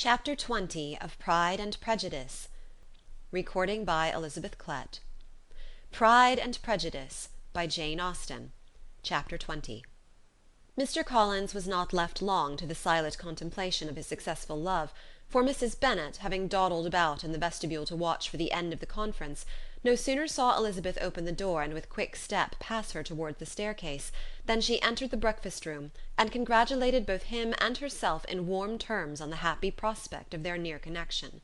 Chapter 20 of Pride and Prejudice. Recording by Elizabeth Klett. Pride and Prejudice by Jane Austen. Chapter 20. Mr. Collins was not left long to the silent contemplation of his successful love, for Mrs. Bennet, having dawdled about in the vestibule to watch for the end of the conference, no sooner saw Elizabeth open the door and with quick step pass her towards the staircase, than she entered the breakfast-room, and congratulated both him and herself in warm terms on the happy prospect of their near connection.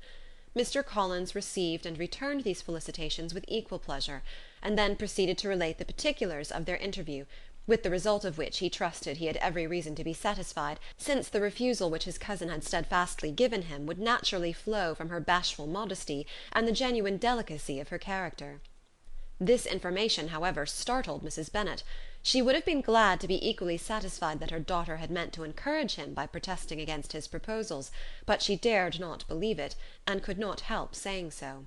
Mr. Collins received and returned these felicitations with equal pleasure, and then proceeded to relate the particulars of their interview, with the result of which he trusted he had every reason to be satisfied, since the refusal which his cousin had steadfastly given him would naturally flow from her bashful modesty and the genuine delicacy of her character. This information, however, startled Mrs. Bennet. She would have been glad to be equally satisfied that her daughter had meant to encourage him by protesting against his proposals, but she dared not believe it, and could not help saying so.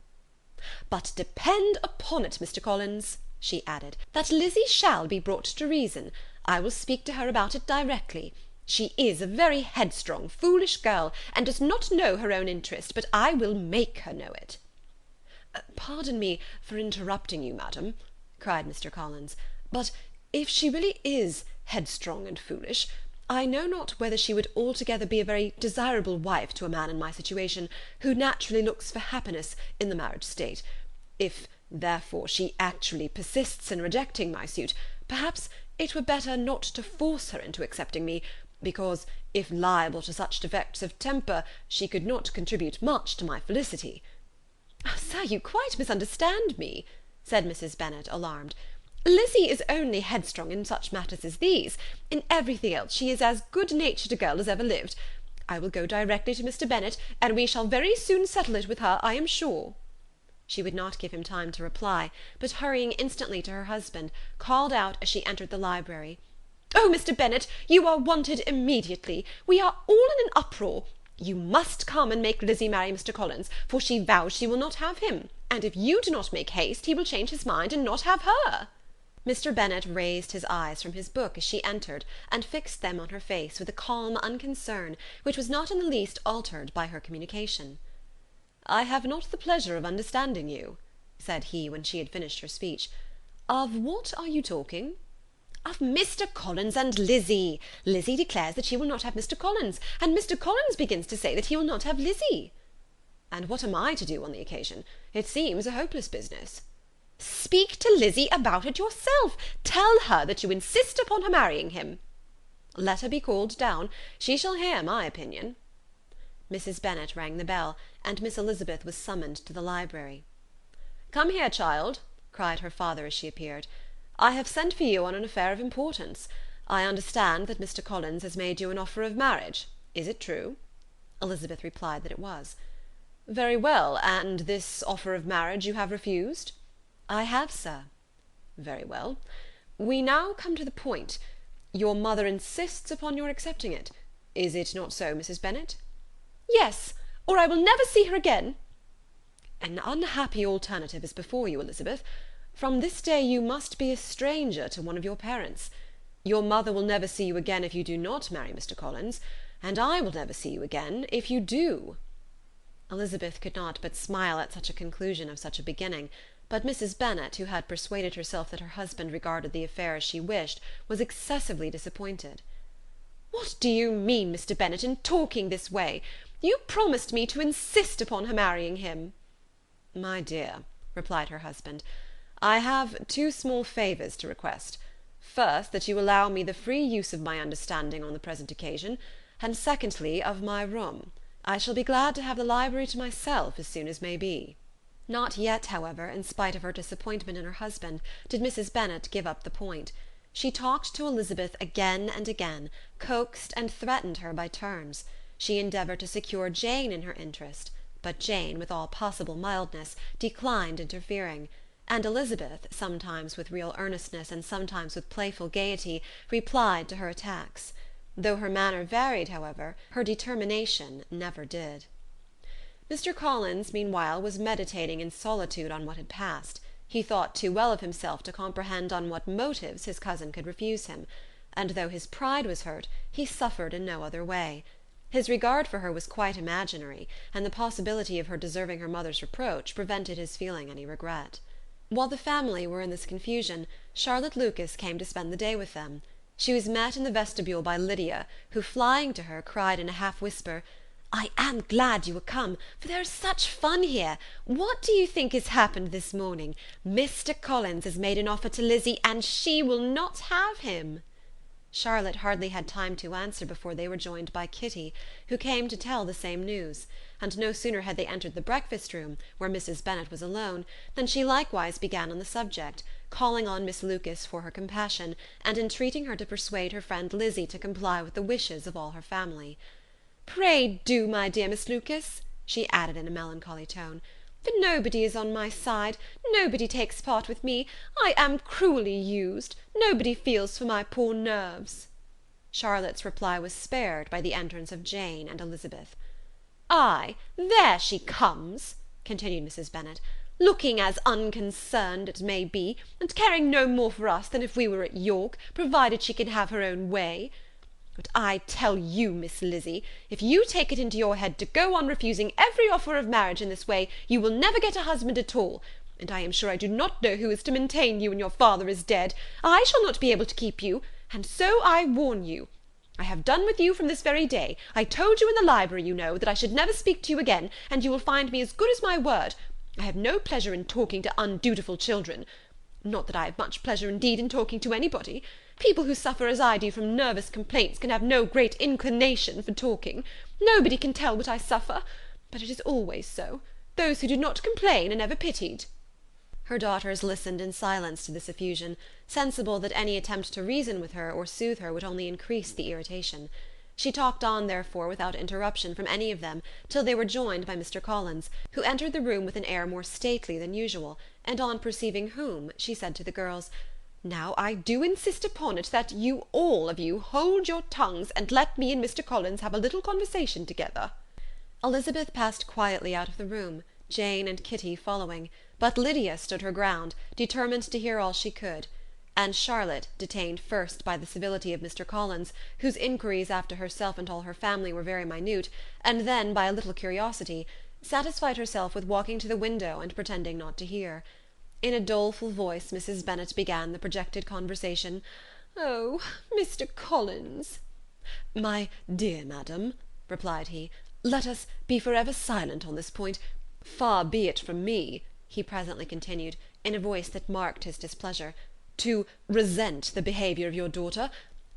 "But depend upon it, Mr. Collins," she added, "that Lizzie shall be brought to reason. I will speak to her about it directly. She is a very headstrong, foolish girl, and does not know her own interest, but I will make her know it." "Pardon me for interrupting you, madam," cried Mr. Collins, "but if she really is headstrong and foolish, I know not whether she would altogether be a very desirable wife to a man in my situation, who naturally looks for happiness in the marriage state. If, therefore, she actually persists in rejecting my suit, perhaps it were better not to force her into accepting me, because, if liable to such defects of temper, she could not contribute much to my felicity." "Sir, you quite misunderstand me," said Mrs. Bennet, alarmed. "Lizzie is only headstrong in such matters as these. In everything else she is as good-natured a girl as ever lived. I will go directly to Mr. Bennet, and we shall very soon settle it with her, I am sure." She would not give him time to reply, but hurrying instantly to her husband, called out as she entered the library, "Oh, Mr. Bennet, you are wanted immediately. We are all in an uproar. You must come and make Lizzie marry Mr. Collins, for she vows she will not have him, and if you do not make haste, he will change his mind and not have her." Mr. Bennet raised his eyes from his book as she entered, and fixed them on her face with a calm unconcern which was not in the least altered by her communication. "I have not the pleasure of understanding you," said he, when she had finished her speech. "Of what are you talking?" "Of Mr. Collins and Lizzie. Lizzie declares that she will not have Mr. Collins, and Mr. Collins begins to say that he will not have Lizzie." "And what am I to do on the occasion? It seems a hopeless business." "Speak to Lizzie about it yourself. Tell her that you insist upon her marrying him." "Let her be called down. She shall hear my opinion." Mrs. Bennet rang the bell, and Miss Elizabeth was summoned to the library. "Come here, child," cried her father as she appeared. "I have sent for you on an affair of importance. I understand that Mr. Collins has made you an offer of marriage. Is it true?" Elizabeth replied that it was. "Very well, and this offer of marriage you have refused?" "I have, sir." "Very well. We now come to the point. Your mother insists upon your accepting it. Is it not so, Mrs. Bennet?" "Yes, or I will never see her again." "An unhappy alternative is before you, Elizabeth. From this day you must be a stranger to one of your parents. Your mother will never see you again if you do not marry Mr. Collins, and I will never see you again if you do." Elizabeth could not but smile at such a conclusion of such a beginning, but Mrs. Bennet, who had persuaded herself that her husband regarded the affair as she wished, was excessively disappointed. "What do you mean, Mr. Bennet, in talking this way? You promised me to insist upon her marrying him." "My dear," replied her husband, "I have two small favours to request. First, that you allow me the free use of my understanding on the present occasion, and secondly, of my room. I shall be glad to have the library to myself as soon as may be." Not yet, however, in spite of her disappointment in her husband, did Mrs. Bennet give up the point. She talked to Elizabeth again and again, coaxed and threatened her by turns. She endeavoured to secure Jane in her interest, but Jane, with all possible mildness, declined interfering, and Elizabeth, sometimes with real earnestness and sometimes with playful gaiety, replied to her attacks. Though her manner varied, however, her determination never did. Mr. Collins, meanwhile, was meditating in solitude on what had passed. He thought too well of himself to comprehend on what motives his cousin could refuse him, and though his pride was hurt, he suffered in no other way. His regard for her was quite imaginary, and the possibility of her deserving her mother's reproach prevented his feeling any regret. While the family were in this confusion, Charlotte Lucas came to spend the day with them. She was met in the vestibule by Lydia, who, flying to her, cried in a half-whisper, "I am glad you are come, for there is such fun here. What do you think has happened this morning? Mr. Collins has made an offer to Lizzie, and she will not have him." Charlotte hardly had time to answer before they were joined by Kitty, who came to tell the same news; and no sooner had they entered the breakfast-room, where Mrs. Bennet was alone, than she likewise began on the subject, calling on Miss Lucas for her compassion, and entreating her to persuade her friend Lizzie to comply with the wishes of all her family. "Pray do, my dear Miss Lucas," she added in a melancholy tone, "for nobody is on my side, nobody takes part with me. I am cruelly used, nobody feels for my poor nerves." Charlotte's reply was spared by the entrance of Jane and Elizabeth. "Ay, there she comes," continued Mrs. Bennet, "looking as unconcerned as may be, and caring no more for us than if we were at York, provided she can have her own way. But I tell you, Miss Lizzie, if you take it into your head to go on refusing every offer of marriage in this way, you will never get a husband at all, and I am sure I do not know who is to maintain you when your father is dead. I shall not be able to keep you, and so I warn you. I have done with you from this very day. I told you in the library, you know, that I should never speak to you again, and you will find me as good as my word. I have no pleasure in talking to undutiful children. Not that I have much pleasure indeed in talking to anybody. People who suffer as I do from nervous complaints can have no great inclination for talking. Nobody can tell what I suffer, but it is always so. Those who do not complain are never pitied." Her daughters listened in silence to this effusion, sensible that any attempt to reason with her or soothe her would only increase the irritation. She talked on, therefore, without interruption from any of them, till they were joined by Mr. Collins, who entered the room with an air more stately than usual, and on perceiving whom, she said to the girls, "Now I do insist upon it that you all of you hold your tongues, and let me and Mr. Collins have a little conversation together." Elizabeth passed quietly out of the room, Jane and Kitty following, but Lydia stood her ground, determined to hear all she could; and Charlotte, detained first by the civility of Mr. Collins, whose inquiries after herself and all her family were very minute, and then by a little curiosity, satisfied herself with walking to the window and pretending not to hear. In a doleful voice Mrs. Bennet began the projected conversation. "Oh, Mr. Collins!" "My dear madam," replied he, "let us be for ever silent on this point. Far be it from me," he presently continued, in a voice that marked his displeasure, "to resent the behaviour of your daughter.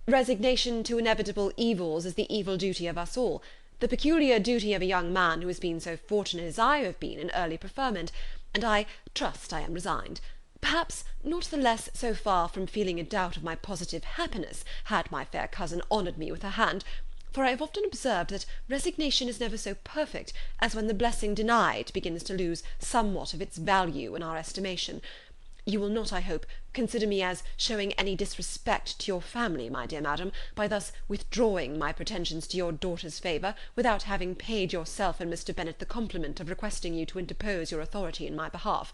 Resignation to inevitable evils is the evil duty of us all, the peculiar duty of a young man who has been so fortunate as I have been in early preferment, and I trust I am resigned. Perhaps not the less so far from feeling a doubt of my positive happiness had my fair cousin honoured me with her hand, for I have often observed that resignation is never so perfect as when the blessing denied begins to lose somewhat of its value in our estimation. You will not, I hope, consider me as showing any disrespect to your family, my dear madam, by thus withdrawing my pretensions to your daughter's favour, without having paid yourself and Mr. Bennet the compliment of requesting you to interpose your authority in my behalf.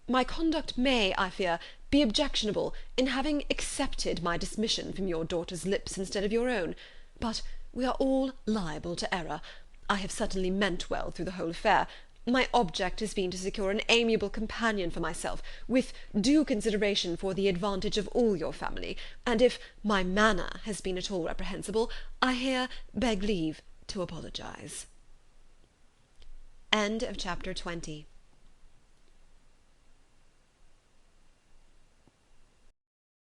My conduct may, I fear, be objectionable in having accepted my dismission from your daughter's lips instead of your own, but we are all liable to error. I have certainly meant well through the whole affair. My object has been to secure an amiable companion for myself, with due consideration for the advantage of all your family, and if my manner has been at all reprehensible, I here beg leave to apologize. End of chapter 20.